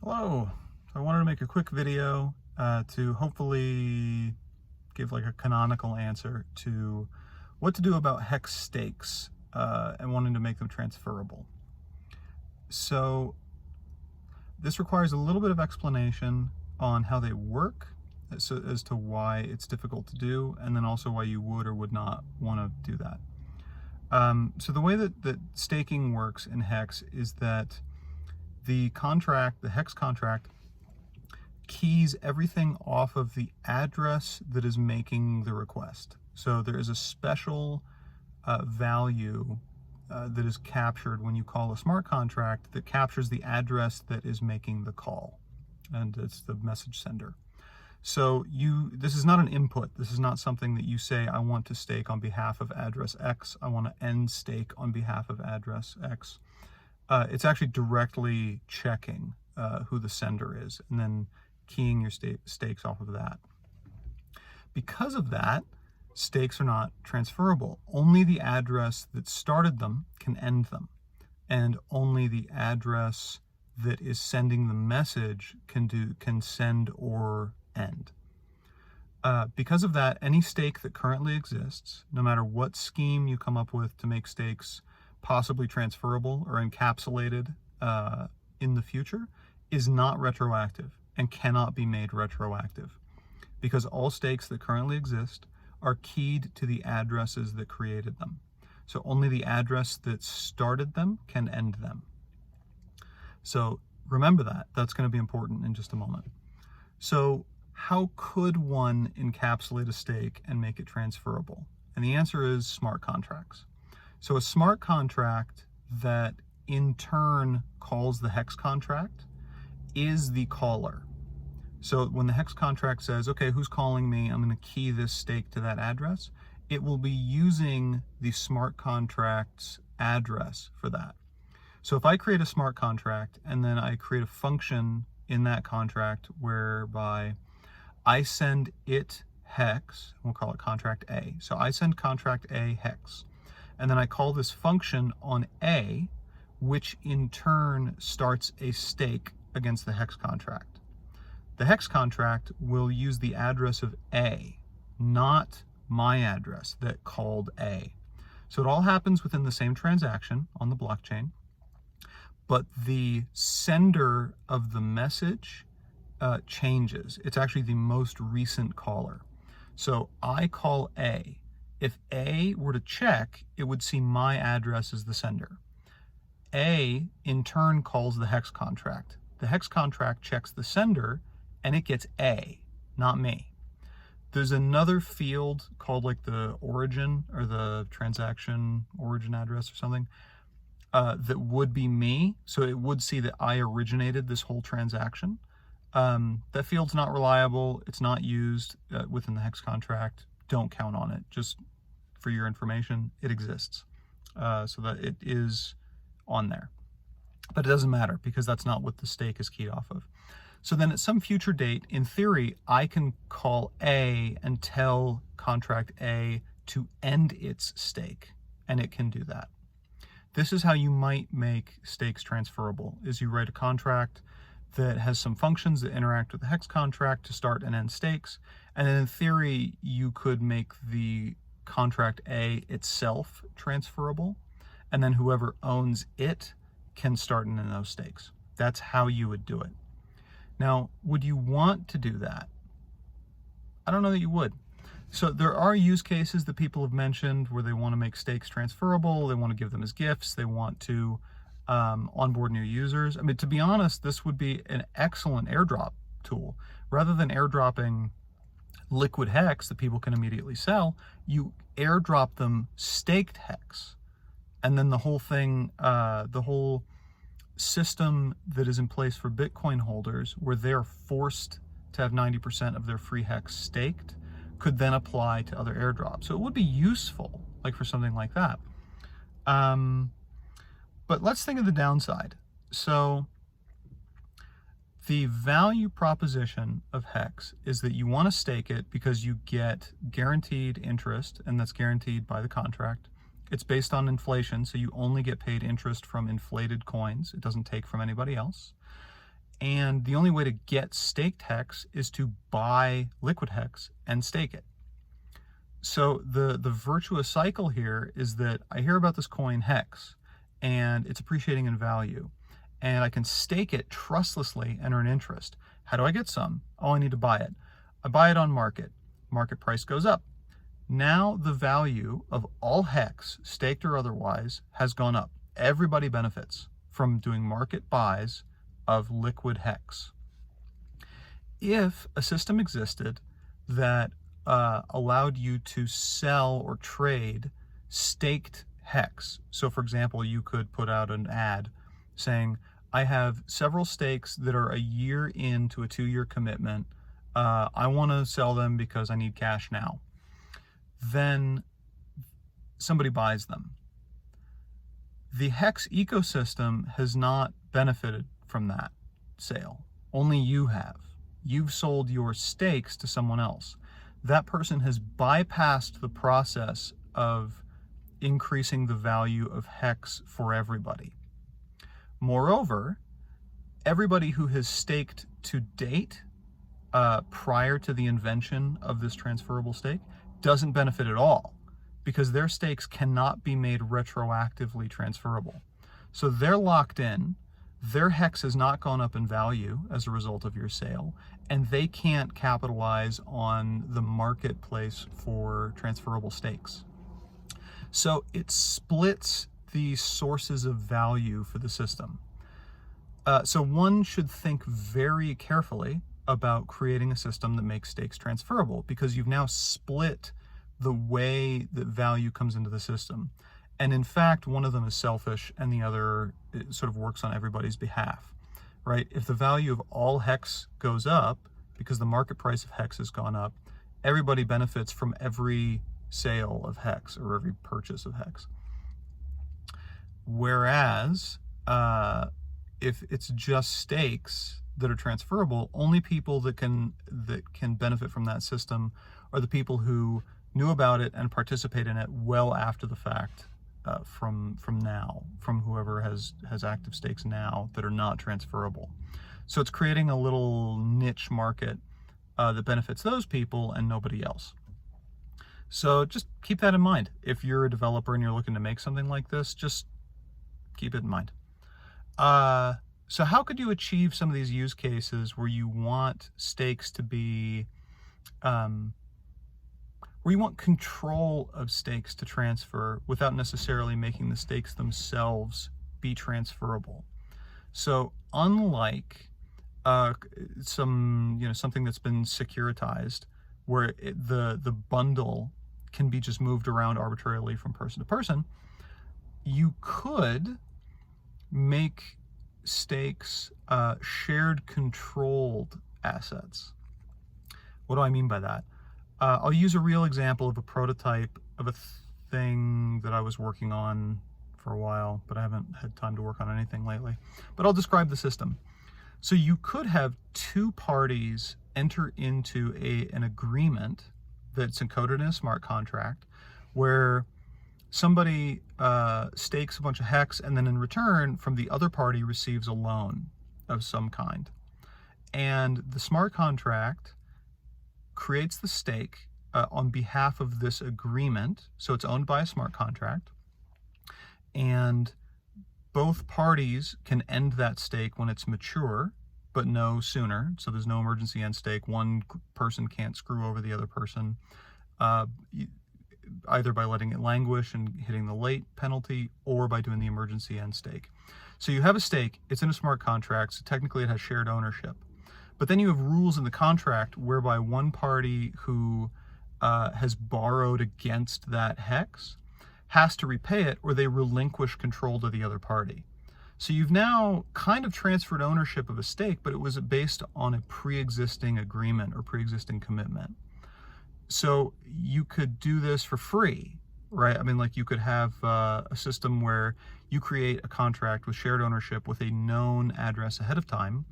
Hello. I wanted to make a quick video to hopefully give like a canonical answer to what to do about hex stakes and wanting to make them transferable. So this requires a little bit of explanation on how they work as to why it's difficult to do, and then also why you would or would not want to do that. So the way that staking works in hex is that the hex contract, keys everything off of the address that is making the request. So there is a special value that is captured when you call a smart contract that captures the address that is making the call, and it's the message sender. So this is not an input. This is not something that you say, I want to stake on behalf of address X. I want to end stake on behalf of address X. It's actually directly checking who the sender is and then keying your stakes off of that. Because of that, stakes are not transferable. Only the address that started them can end them, and only the address that is sending the message can send or end. Because of that, any stake that currently exists, no matter what scheme you come up with to make stakes possibly transferable or encapsulated in the future, is not retroactive and cannot be made retroactive, because all stakes that currently exist are keyed to the addresses that created them. So only the address that started them can end them. So remember that. That's going to be important in just a moment. So how could one encapsulate a stake and make it transferable? And the answer is smart contracts. So a smart contract that in turn calls the hex contract is the caller. So when the hex contract says, okay, who's calling me? I'm going to key this stake to that address. It will be using the smart contract's address for that. So if I create a smart contract and then I create a function in that contract whereby I send it hex, we'll call it contract A. So I send contract A hex, and then I call this function on A, which in turn starts a stake against the hex contract. The hex contract will use the address of A, not my address that called A. So it all happens within the same transaction on the blockchain, but the sender of the message changes. It's actually the most recent caller. So I call A. If A were to check, it would see my address as the sender. A in turn calls the hex contract. The hex contract checks the sender and it gets A, not me. There's another field called like the origin or the transaction origin address or something that would be me. So it would see that I originated this whole transaction. That field's not reliable. It's not used within the hex contract. Don't count on it. Just for your information, it exists. So that it is on there. But it doesn't matter because that's not what the stake is keyed off of. So then at some future date, in theory, I can call A and tell contract A to end its stake, and it can do that. This is how you might make stakes transferable, is you write a contract that has some functions that interact with the hex contract to start and end stakes, and then in theory, you could make the contract A itself transferable, and then whoever owns it can start and end those stakes. That's how you would do it. Now, would you want to do that? I don't know that you would. So there are use cases that people have mentioned where they want to make stakes transferable, they want to give them as gifts, they want to onboard new users. I mean, to be honest, this would be an excellent airdrop tool. Rather than airdropping liquid hex that people can immediately sell, you airdrop them staked hex. And then the whole thing, the whole system that is in place for Bitcoin holders, where they're forced to have 90% of their free hex staked, could then apply to other airdrops. So it would be useful, like for something like that. But let's think of the downside. So the value proposition of hex is that you want to stake it because you get guaranteed interest, and that's guaranteed by the contract. It's based on inflation, so you only get paid interest from inflated coins. It doesn't take from anybody else. And the only way to get staked HEX is to buy liquid HEX and stake it. So the virtuous cycle here is that I hear about this coin HEX and it's appreciating in value, and I can stake it trustlessly and earn interest. How do I get some? Oh, I need to buy it. I buy it on market. Market price goes up. Now the value of all HEX, staked or otherwise, has gone up. Everybody benefits from doing market buys of liquid HEX. If a system existed that allowed you to sell or trade staked HEX, so for example, you could put out an ad saying, I have several stakes that are a year into a 2-year commitment. I want to sell them because I need cash now. Then somebody buys them. The HEX ecosystem has not benefited from that sale. Only you have. You've sold your stakes to someone else. That person has bypassed the process of increasing the value of HEX for everybody. Moreover, everybody who has staked to date prior to the invention of this transferable stake doesn't benefit at all, because their stakes cannot be made retroactively transferable. So they're locked in, their HEX has not gone up in value as a result of your sale, and they can't capitalize on the marketplace for transferable stakes. So it splits the sources of value for the system. So one should think very carefully about creating a system that makes stakes transferable, because you've now split the way that value comes into the system. And in fact, one of them is selfish and the other sort of works on everybody's behalf, right? If the value of all HEX goes up because the market price of HEX has gone up, everybody benefits from every sale of HEX or every purchase of HEX. Whereas if it's just stakes that are transferable, only people that can benefit from that system are the people who knew about it and participate in it well after the fact, from whoever has active stakes now that are not transferable. So it's creating a little niche market that benefits those people and nobody else. So just keep that in mind. If you're a developer and you're looking to make something like this, just keep it in mind. So how could you achieve some of these use cases where you want stakes to be, where you want control of stakes to transfer without necessarily making the stakes themselves be transferable? So unlike something that's been securitized, where the bundle can be just moved around arbitrarily from person to person, you could make stakes shared controlled assets. What do I mean by that? I'll use a real example of a prototype of a thing that I was working on for a while, but I haven't had time to work on anything lately. But I'll describe the system. So you could have two parties enter into an agreement that's encoded in a smart contract where somebody stakes a bunch of HEX and then in return from the other party receives a loan of some kind. And the smart contract creates the stake on behalf of this agreement. So it's owned by a smart contract. And both parties can end that stake when it's mature, but no sooner. So there's no emergency end stake. One person can't screw over the other person, either by letting it languish and hitting the late penalty or by doing the emergency end stake. So you have a stake, it's in a smart contract, so technically it has shared ownership. But then you have rules in the contract whereby one party who has borrowed against that HEX has to repay it, or they relinquish control to the other party. So you've now kind of transferred ownership of a stake, but it was based on a pre-existing agreement or pre-existing commitment. So you could do this for free, right? I mean, like you could have a system where you create a contract with shared ownership with a known address ahead of time,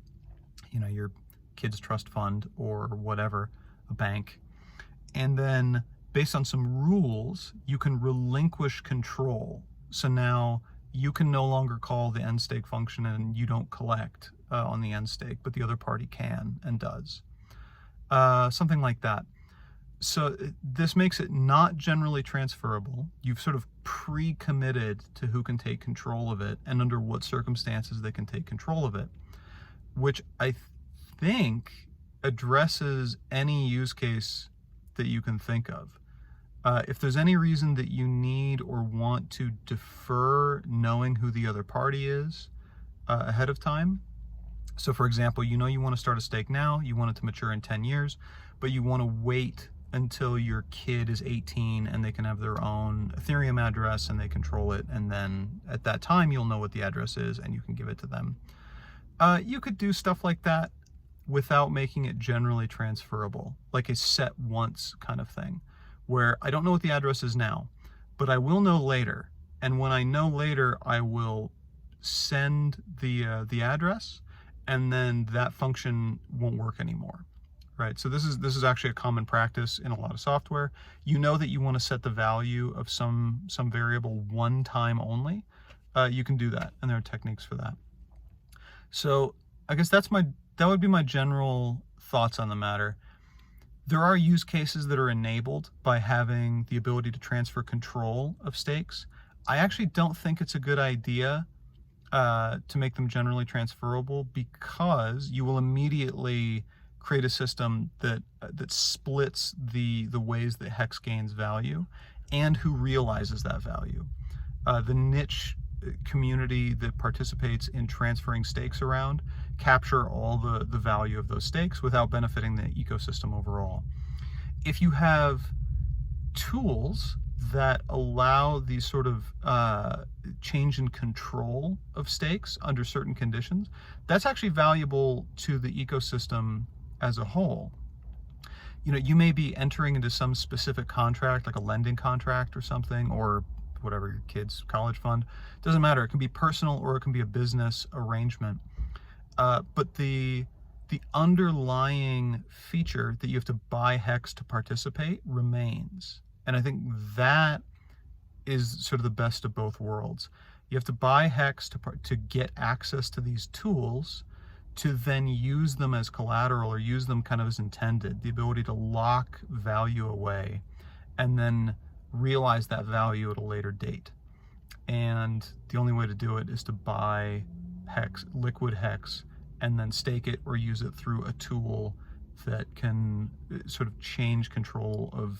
your kid's trust fund or whatever, a bank. And then based on some rules, you can relinquish control. So now you can no longer call the end stake function and you don't collect on the end stake, but the other party can and does. Something like that. So this makes it not generally transferable. You've sort of pre-committed to who can take control of it and under what circumstances they can take control of it, which I think addresses any use case that you can think of. If there's any reason that you need or want to defer knowing who the other party is ahead of time, so for example, you know you want to start a stake now, you want it to mature in 10 years, but you want to wait until your kid is 18 and they can have their own Ethereum address and they control it, and then at that time you'll know what the address is and you can give it to them. You could do stuff like that without making it generally transferable, like a set once kind of thing, where I don't know what the address is now, but I will know later, and when I know later I will send the address, and then that function won't work anymore. Right, so this is actually a common practice in a lot of software. You know that you want to set the value of some variable one time only. You can do that, and there are techniques for that. So I guess that would be my general thoughts on the matter. There are use cases that are enabled by having the ability to transfer control of stakes. I actually don't think it's a good idea to make them generally transferable, because you will immediately create a system that splits the ways that Hex gains value and who realizes that value. The niche community that participates in transferring stakes around capture all the value of those stakes without benefiting the ecosystem overall. If you have tools that allow these sort of change in control of stakes under certain conditions, that's actually valuable to the ecosystem as a whole. You know, you may be entering into some specific contract, like a lending contract or something, or whatever, your kid's college fund. Doesn't matter. It can be personal or it can be a business arrangement. But the underlying feature that you have to buy Hex to participate remains. And I think that is sort of the best of both worlds. You have to buy Hex to get access to these tools, to then use them as collateral or use them kind of as intended, the ability to lock value away and then realize that value at a later date. And the only way to do it is to buy Hex, liquid Hex, and then stake it or use it through a tool that can sort of change control of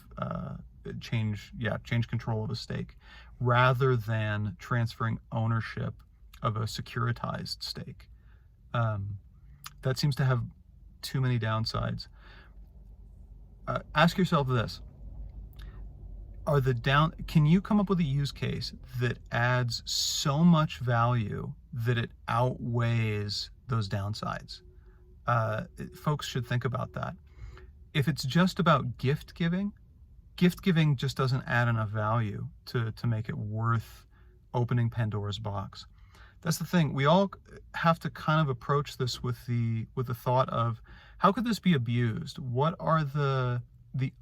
change control of a stake, rather than transferring ownership of a securitized stake. That seems to have too many downsides. Ask yourself this: can you come up with a use case that adds so much value that it outweighs those downsides? Folks should think about that. If it's just about gift giving just doesn't add enough value to make it worth opening Pandora's box. That's the thing. We all have to kind of approach this with the thought of, how could this be abused? What are the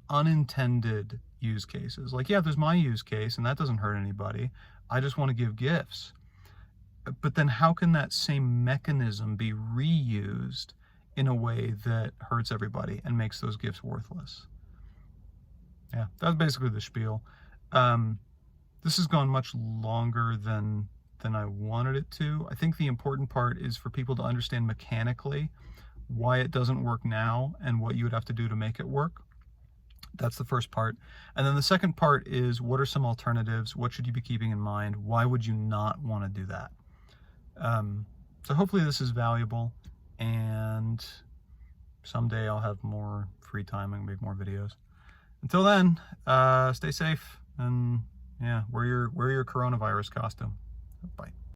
unintended use cases? Like, yeah, there's my use case and that doesn't hurt anybody. I just want to give gifts. But then how can that same mechanism be reused in a way that hurts everybody and makes those gifts worthless? Yeah, that's basically the spiel. This has gone much longer than I wanted it to. I think the important part is for people to understand mechanically why it doesn't work now and what you would have to do to make it work. That's the first part. And then the second part is, what are some alternatives? What should you be keeping in mind? Why would you not want to do that? So hopefully this is valuable, and someday I'll have more free time and make more videos. Until then, stay safe, and yeah, wear your coronavirus costume. Bye.